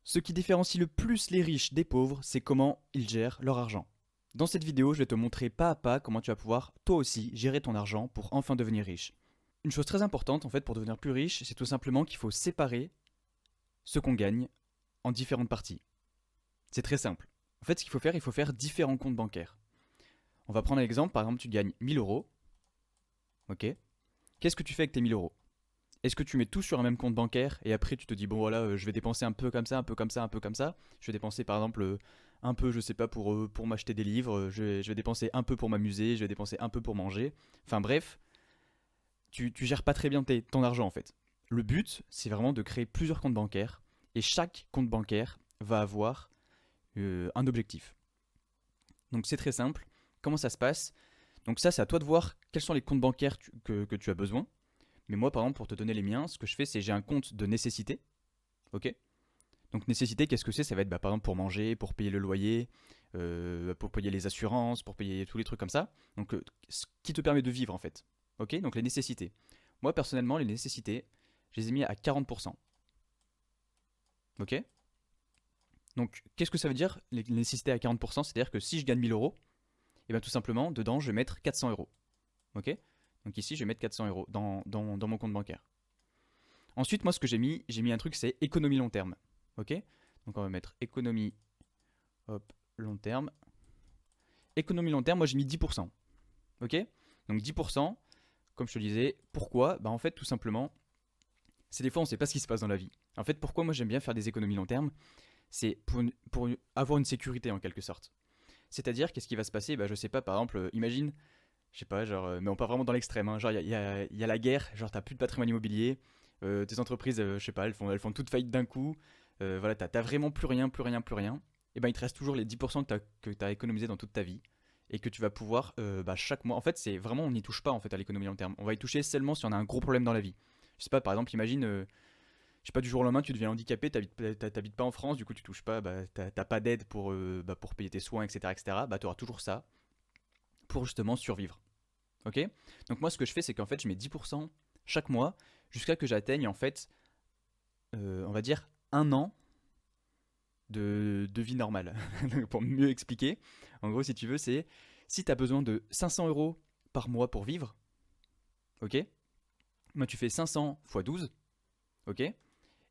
Ce qui différencie le plus les riches des pauvres, c'est comment ils gèrent leur argent. Dans cette vidéo, je vais te montrer pas à pas comment tu vas pouvoir, toi aussi, gérer ton argent pour enfin devenir riche. Une chose très importante, en fait, pour devenir plus riche, c'est tout simplement qu'il faut séparer ce qu'on gagne en différentes parties. C'est très simple. En fait, ce qu'il faut faire, il faut faire différents comptes bancaires. On va prendre un exemple, par exemple, tu gagnes 1000 euros, ok. Qu'est-ce que tu fais avec tes 1000 euros? Est-ce que tu mets tout sur un même compte bancaire et après tu te dis bon voilà je vais dépenser un peu comme ça, un peu comme ça, un peu comme ça. Je vais dépenser par exemple un peu je sais pas pour m'acheter des livres, je vais dépenser un peu pour m'amuser, je vais dépenser un peu pour manger. Enfin bref, tu gères pas très bien ton argent en fait. Le but c'est vraiment de créer plusieurs comptes bancaires et chaque compte bancaire va avoir un objectif. Donc c'est très simple. Comment ça se passe? Donc ça c'est à toi de voir quels sont les comptes bancaires que tu as besoin. Mais moi, par exemple, pour te donner les miens, ce que je fais, c'est j'ai un compte de nécessité. Ok. Donc nécessité, qu'est-ce que c'est? Ça va être par exemple pour manger, pour payer le loyer, pour payer les assurances, pour payer tous les trucs comme ça. Donc ce qui te permet de vivre en fait. Ok. Donc les nécessités. Moi personnellement, les nécessités, je les ai mis à 40%. Ok. Donc qu'est-ce que ça veut dire les nécessités à 40%? C'est-à-dire que si je gagne 1000 euros, et bien tout simplement, dedans, je vais mettre 400 euros. Ok. Donc ici, je vais mettre 400 euros dans mon compte bancaire. Ensuite, moi, ce que j'ai mis un truc, c'est économie long terme. Ok. Donc, on va mettre économie, hop, long terme. Économie long terme, moi, j'ai mis 10%. Ok. Donc, 10%, comme je te le disais, pourquoi? Bah, en fait, tout simplement, c'est des fois, on ne sait pas ce qui se passe dans la vie. En fait, pourquoi moi, j'aime bien faire des économies long terme? C'est pour avoir une sécurité, en quelque sorte. C'est-à-dire, qu'est-ce qui va se passer? Bah, je sais pas, par exemple, imagine, je sais pas, genre, mais on part vraiment dans l'extrême, hein. Genre, il y a la guerre, genre, t'as plus de patrimoine immobilier, tes entreprises, je sais pas, elles font toutes faillite d'un coup, voilà, t'as vraiment plus rien, plus rien, plus rien. Et ben, il te reste toujours les 10% que t'as économisé dans toute ta vie et que tu vas pouvoir, chaque mois. En fait, c'est vraiment, on n'y touche pas en fait à l'économie long terme. On va y toucher seulement si on a un gros problème dans la vie. Je sais pas, par exemple, imagine, je sais pas, du jour au lendemain, tu deviens handicapé, t'habites pas en France, du coup, tu touches pas, bah, t'as pas d'aide pour payer tes soins, etc., etc. Bah, t'auras toujours ça pour justement survivre. Ok. Donc moi, ce que je fais, c'est qu'en fait, je mets 10% chaque mois jusqu'à que j'atteigne en fait, on va dire, un an de vie normale. Pour mieux expliquer, en gros, si tu veux, c'est si tu as besoin de 500 euros par mois pour vivre, ok. Moi, tu fais 500 x 12, ok.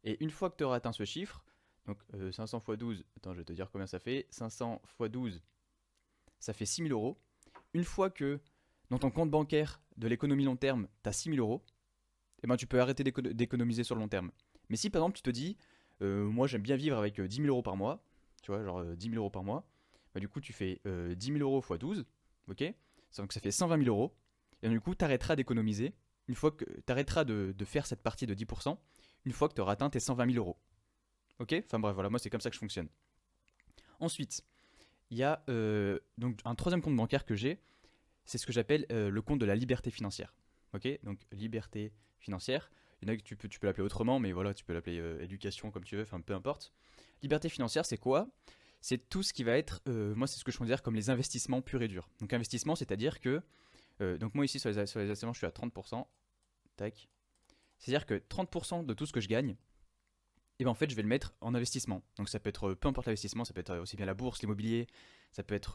Et une fois que tu auras atteint ce chiffre, donc 500 x 12, attends, je vais te dire combien ça fait. 500 x 12, ça fait 6000 euros. Une fois que dans ton compte bancaire de l'économie long terme, tu as 6000 euros, eh ben, tu peux arrêter d'économiser sur le long terme. Mais si par exemple tu te dis, moi j'aime bien vivre avec 10 000 euros par mois, tu vois, genre 10 000 euros par mois, bah, du coup tu fais 10 000 euros x 12, ok. Donc ça fait 120 000 euros. Et du coup tu arrêteras d'économiser, une fois que tu arrêteras de faire cette partie de 10%, une fois que tu auras atteint tes 120 000 euros. Ok. Enfin bref, voilà, moi c'est comme ça que je fonctionne. Ensuite, il y a donc un troisième compte bancaire que j'ai, c'est ce que j'appelle le compte de la liberté financière. Ok. Donc liberté financière. Il y en a que tu peux l'appeler autrement, mais voilà, tu peux l'appeler éducation comme tu veux, enfin peu importe. Liberté financière, c'est quoi? C'est tout ce qui va être, moi c'est ce que je considère comme les investissements purs et durs. Donc investissement, c'est-à-dire que, donc moi ici sur les investissements, je suis à 30%, tac. C'est-à-dire que 30% de tout ce que je gagne, et ben en fait je vais le mettre en investissement. Donc ça peut être, peu importe l'investissement, ça peut être aussi bien la bourse, l'immobilier, ça peut être,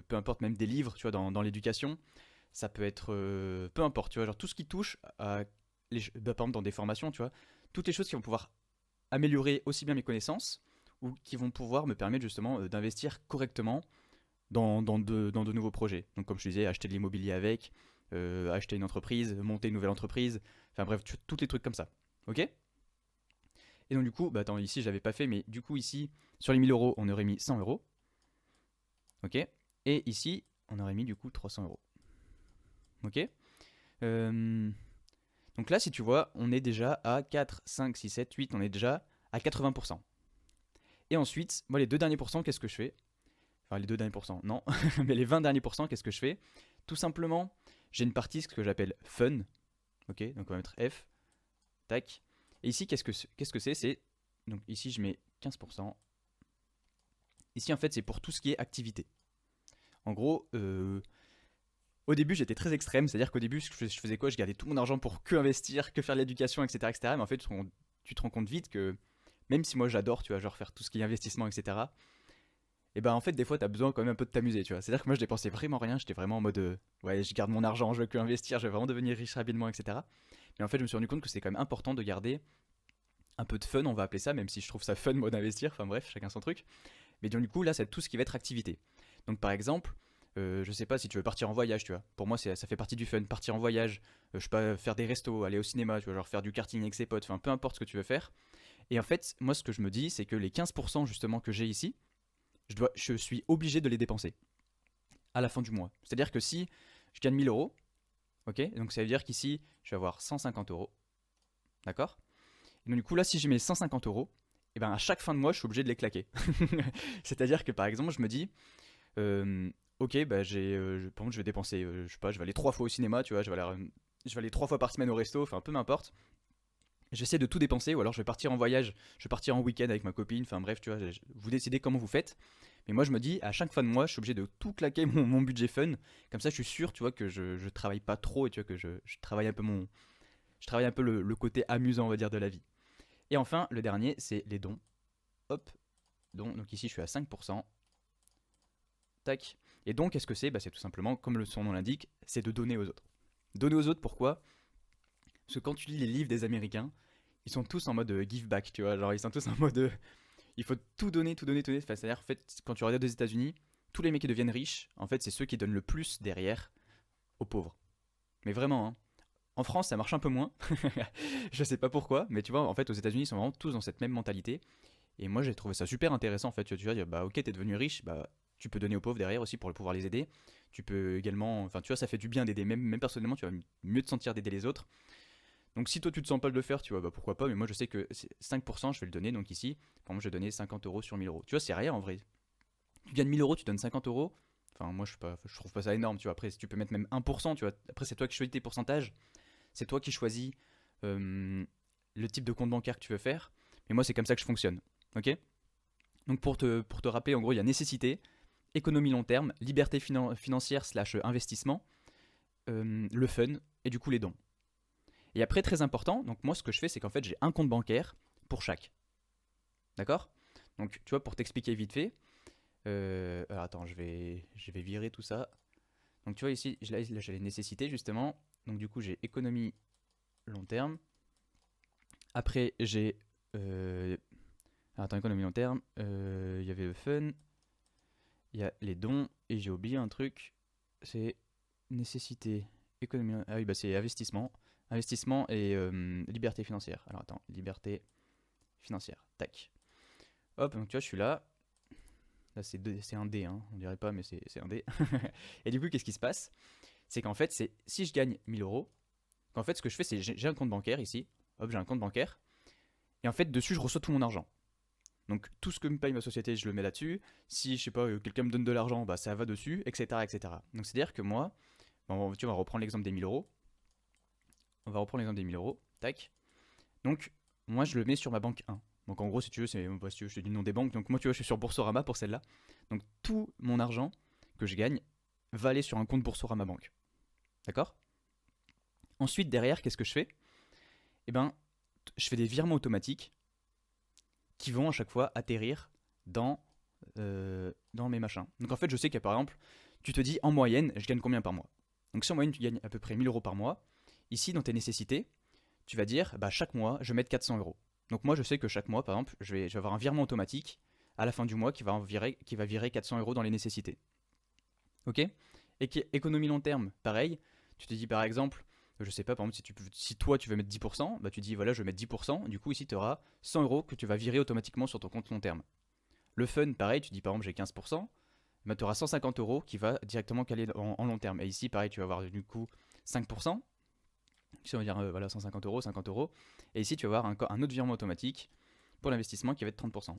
peu importe même des livres, tu vois, dans l'éducation, ça peut être, peu importe, tu vois, genre tout ce qui touche à, par exemple dans des formations, tu vois, toutes les choses qui vont pouvoir améliorer aussi bien mes connaissances ou qui vont pouvoir me permettre justement d'investir correctement dans de nouveaux projets. Donc comme je te disais, acheter de l'immobilier avec, acheter une entreprise, monter une nouvelle entreprise, enfin bref, tous les trucs comme ça. Ok. Et donc du coup, bah attends, ici j'avais pas fait, mais du coup ici, sur les 1000 euros, on aurait mis 100 euros. Ok. Et ici, on aurait mis du coup 300 euros. Ok. Euh, donc là, si tu vois, on est déjà à 4, 5, 6, 7, 8, on est déjà à 80%. Et ensuite, moi, les deux derniers pourcents, qu'est-ce que je fais? Enfin, les deux derniers pourcents, non. Mais les 20 derniers pourcents, qu'est-ce que je fais? Tout simplement, j'ai une partie, ce que j'appelle fun. Ok, donc on va mettre F. Tac. Et ici, qu'est-ce que c'est? Donc ici, je mets 15%. Ici, en fait, c'est pour tout ce qui est activité. En gros, au début, j'étais très extrême. C'est-à-dire qu'au début, je faisais quoi? Je gardais tout mon argent pour que investir, que faire de l'éducation, etc., etc. Mais en fait, tu te rends compte vite que même si moi j'adore, tu vois, genre faire tout ce qui est investissement, etc. Et ben en fait, des fois, t'as besoin quand même un peu de t'amuser, tu vois. C'est-à-dire que moi, je dépensais vraiment rien, j'étais vraiment en mode, ouais, je garde mon argent, je veux que investir, je veux vraiment devenir riche rapidement, etc. Mais en fait, je me suis rendu compte que c'est quand même important de garder un peu de fun, on va appeler ça, même si je trouve ça fun, moi, d'investir, enfin bref, chacun son truc. Mais donc, du coup, là, c'est tout ce qui va être activité. Donc, par exemple, je sais pas si tu veux partir en voyage, tu vois. Pour moi, ça fait partie du fun. Partir en voyage, je sais pas, faire des restos, aller au cinéma, tu vois, genre faire du karting avec ses potes, enfin peu importe ce que tu veux faire. Et en fait, moi, ce que je me dis, c'est que les 15% justement que j'ai ici, je suis obligé de les dépenser à la fin du mois. C'est-à-dire que si je gagne 1000 euros, ok, donc ça veut dire qu'ici, je vais avoir 150 euros, d'accord. Et donc, du coup, là, si j'ai mes 150 euros, et ben à chaque fin de mois, je suis obligé de les claquer. C'est-à-dire que par exemple, je me dis, euh, ok, bah par contre, je vais dépenser, je sais pas, je vais aller 3 fois au cinéma, tu vois, je vais aller 3 fois par semaine au resto, enfin peu m'importe. J'essaie de tout dépenser, ou alors je vais partir en voyage, je vais partir en week-end avec ma copine, enfin bref, tu vois, vous décidez comment vous faites. Mais moi je me dis, à chaque fin de mois, je suis obligé de tout claquer mon budget fun, comme ça je suis sûr, tu vois, que je travaille pas trop, et tu vois, que je travaille un peu je travaille un peu le côté amusant, on va dire, de la vie. Et enfin, le dernier, c'est les dons. Hop, dons, donc ici je suis à 5%, tac. Et donc, qu'est-ce que c'est? Bah, c'est tout simplement, comme son nom l'indique, c'est de donner aux autres. Donner aux autres, pourquoi? Parce que quand tu lis les livres des Américains, ils sont tous en mode give back, tu vois. Genre, ils sont tous en mode il faut tout donner, tout donner, tout donner. Enfin, c'est-à-dire, en fait, quand tu regardes aux États-Unis, tous les mecs qui deviennent riches, en fait, c'est ceux qui donnent le plus derrière aux pauvres. Mais vraiment, hein. En France, ça marche un peu moins. Je sais pas pourquoi, mais tu vois, en fait, aux États-Unis, ils sont vraiment tous dans cette même mentalité. Et moi, j'ai trouvé ça super intéressant, en fait. Tu vois, bah, ok, t'es devenu riche, bah, tu peux donner aux pauvres derrière aussi pour pouvoir les aider. Tu peux également, enfin, tu vois, ça fait du bien d'aider, même personnellement, tu vas mieux te sentir d'aider les autres. Donc si toi tu te sens pas de le faire, tu vois, bah pourquoi pas, mais moi je sais que 5%, je vais le donner, donc ici, par exemple, je vais donner 50 euros sur 1000 euros. Tu vois, c'est rien en vrai. Tu gagnes 1000 euros, tu donnes 50 euros. Enfin, moi je trouve pas ça énorme, tu vois. Après, si tu peux mettre même 1%, tu vois. Après, c'est toi qui choisis tes pourcentages, c'est toi qui choisis euh, le type de compte bancaire que tu veux faire. Mais moi, c'est comme ça que je fonctionne. Ok. Donc pour te rappeler, en gros, il y a nécessité, économie long terme, liberté financière slash investissement, le fun et du coup les dons. Et après, très important, donc moi ce que je fais, c'est qu'en fait j'ai un compte bancaire pour chaque. D'accord. Donc tu vois, pour t'expliquer vite fait, alors attends, je vais virer tout ça. Donc tu vois ici, là j'ai les nécessités justement. Donc du coup j'ai économie long terme. Après j'ai... attends, économie long terme. Il y avait le fun, il y a les dons, et j'ai oublié un truc. C'est nécessité, économie... Ah oui, bah c'est investissement. Investissement et liberté financière. Alors attends, liberté financière. Tac. Hop, donc tu vois, je suis là. Là, c'est un dé, hein. On dirait pas, mais c'est un dé. Et du coup, qu'est-ce qui se passe? C'est qu'en fait, si je gagne 1000 euros, qu'en fait, ce que je fais, c'est j'ai un compte bancaire ici. Hop, j'ai un compte bancaire. Et en fait, dessus, je reçois tout mon argent. Donc, tout ce que me paye ma société, je le mets là-dessus. Si, je sais pas, quelqu'un me donne de l'argent, bah ça va dessus, etc. etc. Donc, c'est-à-dire que moi, bon, tu vois, on va reprendre l'exemple des 1000 euros. On va reprendre l'exemple des 1000 euros. Tac. Donc, moi, je le mets sur ma banque 1. Donc, en gros, si tu veux, si tu veux, je te dis le nom des banques. Donc, moi, tu vois, je suis sur Boursorama pour celle-là. Donc, tout mon argent que je gagne va aller sur un compte Boursorama Banque. D'accord? Ensuite, derrière, qu'est-ce que je fais? Eh ben, je fais des virements automatiques qui vont à chaque fois atterrir dans mes machins. Donc, en fait, je sais que par exemple, tu te dis en moyenne, je gagne combien par mois? Donc, si en moyenne, tu gagnes à peu près 1000 euros par mois, ici, dans tes nécessités, tu vas dire, bah, chaque mois, je vais mettre 400 euros. Donc moi, je sais que chaque mois, par exemple, je vais avoir un virement automatique à la fin du mois qui va virer 400 euros dans les nécessités. Ok. Et économie long terme, pareil. Tu te dis par exemple, je sais pas, par exemple, si toi tu veux mettre 10%, bah tu dis voilà, je vais mettre 10%. Du coup, ici, tu auras 100 euros que tu vas virer automatiquement sur ton compte long terme. Le fun, pareil, tu dis par exemple, j'ai 15%, bah, tu auras 150 euros qui va directement caler en long terme. Et ici, pareil, tu vas avoir du coup 5%. Si on va dire voilà, 150 euros, 50 euros. Et ici, tu vas avoir un autre virement automatique pour l'investissement qui va être 30%.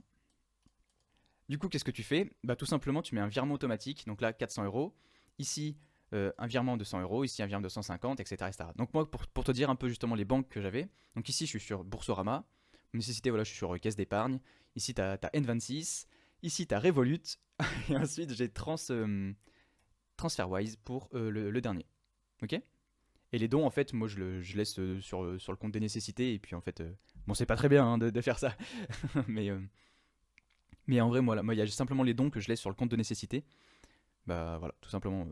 Du coup, qu'est-ce que tu fais? Bah, tout simplement, tu mets un virement automatique, donc là, 400 euros. Ici, un virement de 100 euros. Ici, un virement de 150, etc. etc. Donc, moi, pour te dire un peu justement les banques que j'avais, donc ici, je suis sur Boursorama. Nécessité, voilà, je suis sur Caisse d'épargne. Ici, tu as N26. Ici, tu as Revolut. Et ensuite, j'ai TransferWise pour le dernier. Ok. Et les dons, en fait, moi, je laisse sur le compte des nécessités. Et puis, en fait, Bon, c'est pas très bien hein, de faire ça, mais, euh, mais en vrai, moi, il y a simplement les dons que je laisse sur le compte de nécessité. Bah voilà, tout simplement.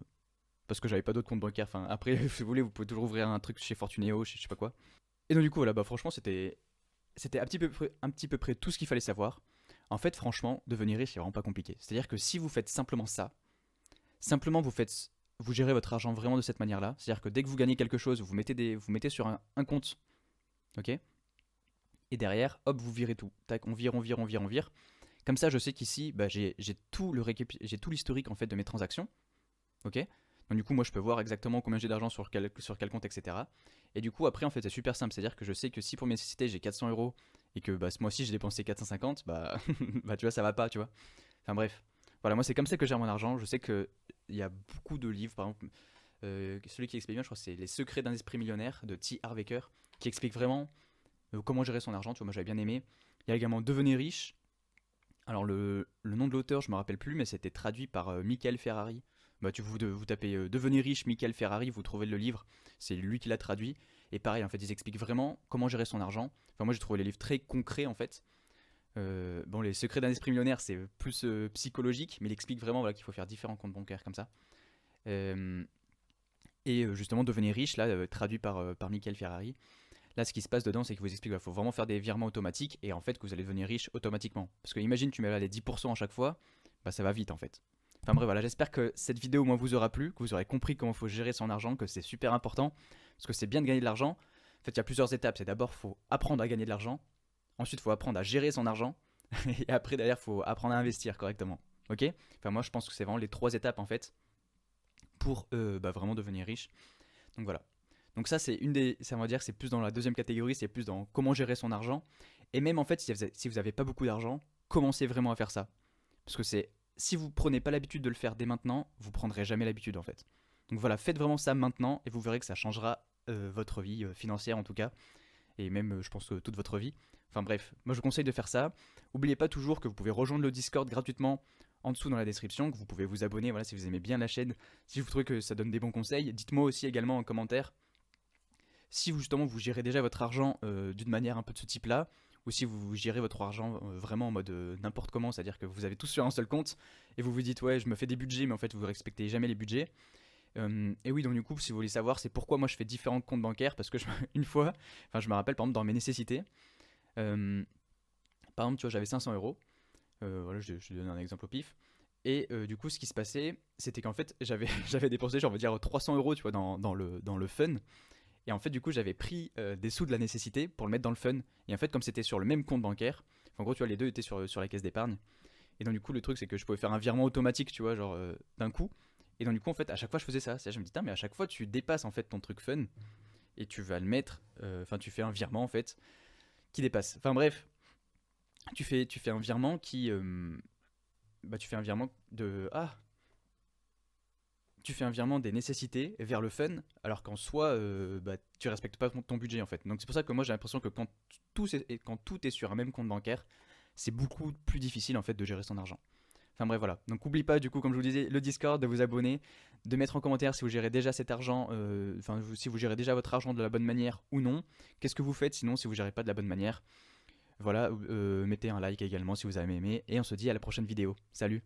Parce que j'avais pas d'autre compte bancaire. Enfin, après, si vous voulez, vous pouvez toujours ouvrir un truc chez Fortunéo, chez je sais pas quoi. Et donc, du coup, voilà, bah franchement, c'était un petit peu près tout ce qu'il fallait savoir. En fait, franchement, devenir riche, c'est vraiment pas compliqué. C'est-à-dire que si vous faites simplement ça, simplement vous gérez votre argent vraiment de cette manière-là. C'est-à-dire que dès que vous gagnez quelque chose, vous mettez sur un compte, ok. Et derrière, hop, vous virez tout. Tac, on vire. Comme ça, je sais qu'ici, bah, j'ai tout l'historique en fait de mes transactions, ok. Donc du coup, moi, je peux voir exactement combien j'ai d'argent sur quel compte, etc. Et du coup, après, en fait, c'est super simple. C'est-à-dire que je sais que si pour mes nécessités, j'ai 400 euros et que bah, ce mois-ci, j'ai dépensé 450, bah, bah, tu vois, ça va pas, tu vois. Enfin bref. Voilà, moi, c'est comme ça que je gère mon argent. Je sais qu'il y a beaucoup de livres, par exemple, celui qui explique bien, je crois, que c'est Les Secrets d'un esprit millionnaire de T. Harv Eker, qui explique vraiment comment gérer son argent. Tu vois, moi, j'avais bien aimé. Il y a également Devenez riche. Alors, le nom de l'auteur, je me rappelle plus, mais c'était traduit par Michael Ferrari. Bah, vous tapez Devenez riche, Michael Ferrari, vous trouvez le livre. C'est lui qui l'a traduit. Et pareil, en fait, ils expliquent vraiment comment gérer son argent. Enfin, moi, j'ai trouvé les livres très concrets, en fait. Bon, Les Secrets d'un esprit millionnaire, c'est plus psychologique, mais il explique vraiment voilà, qu'il faut faire différents comptes bancaires comme ça. Euh, Justement, Devenez riche, là, traduit par Michael Ferrari. Là, ce qui se passe dedans, c'est qu'il vous explique qu'il faut vraiment faire des virements automatiques et en fait que vous allez devenir riche automatiquement. Parce que imagine, tu mets là les 10% à chaque fois, bah ça va vite en fait. Enfin bref, voilà, j'espère que cette vidéo au moins vous aura plu, que vous aurez compris comment il faut gérer son argent, que c'est super important, parce que c'est bien de gagner de l'argent. En fait, il y a plusieurs étapes. C'est d'abord, il faut apprendre à gagner de l'argent. Ensuite, il faut apprendre à gérer son argent. Et après, derrière, il faut apprendre à investir correctement. Ok. Enfin, moi, je pense que c'est vraiment les trois étapes en fait pour bah, vraiment devenir riche. Donc voilà. Donc ça, ça on va dire, c'est plus dans la deuxième catégorie, c'est plus dans comment gérer son argent. Et même en fait, si vous n'avez pas beaucoup d'argent, commencez vraiment à faire ça. Parce que si vous prenez pas l'habitude de le faire dès maintenant, vous prendrez jamais l'habitude en fait. Donc voilà, faites vraiment ça maintenant et vous verrez que ça changera votre vie financière en tout cas, et même je pense toute votre vie. Enfin bref, moi je vous conseille de faire ça. N'oubliez pas toujours que vous pouvez rejoindre le Discord gratuitement en dessous dans la description, que vous pouvez vous abonner voilà, si vous aimez bien la chaîne, si vous trouvez que ça donne des bons conseils. Dites-moi aussi également en commentaire si vous, justement vous gérez déjà votre argent d'une manière un peu de ce type-là, ou si vous gérez votre argent vraiment en mode n'importe comment, c'est-à-dire que vous avez tout sur un seul compte, et vous vous dites ouais je me fais des budgets, mais en fait vous ne respectez jamais les budgets. Et oui, donc du coup, si vous voulez savoir, c'est pourquoi moi je fais différents comptes bancaires, parce que une fois, enfin je me rappelle par exemple dans mes nécessités, euh, par exemple tu vois j'avais 500 euros, voilà je donne un exemple au pif, et du coup ce qui se passait, c'était qu'en fait j'avais dépensé genre on va dire 300 euros tu vois dans le fun. Et en fait, du coup, j'avais pris des sous de la nécessité pour le mettre dans le fun. Et en fait, comme c'était sur le même compte bancaire, en gros, tu vois, les deux étaient sur la caisse d'épargne. Et donc, du coup, le truc, c'est que je pouvais faire un virement automatique, tu vois, genre d'un coup. Et donc, du coup, en fait, à chaque fois, je faisais ça. C'est-à-dire, je me dis, mais à chaque fois, tu dépasses en fait ton truc fun et tu vas le mettre. Enfin, tu fais un virement en fait qui dépasse. Enfin, bref, tu fais un virement qui. Bah, tu fais un virement de. Ah, tu fais un virement des nécessités vers le fun, alors qu'en soi, bah, tu respectes pas ton budget en fait. Donc c'est pour ça que moi j'ai l'impression que quand tout est sur un même compte bancaire, c'est beaucoup plus difficile en fait de gérer son argent. Enfin bref voilà. Donc n'oublie pas du coup comme je vous disais le Discord, de vous abonner, de mettre en commentaire si vous gérez déjà cet argent, enfin si vous gérez déjà votre argent de la bonne manière ou non. Qu'est-ce que vous faites sinon si vous gérez pas de la bonne manière. Voilà, mettez un like également si vous avez aimé et on se dit à la prochaine vidéo. Salut.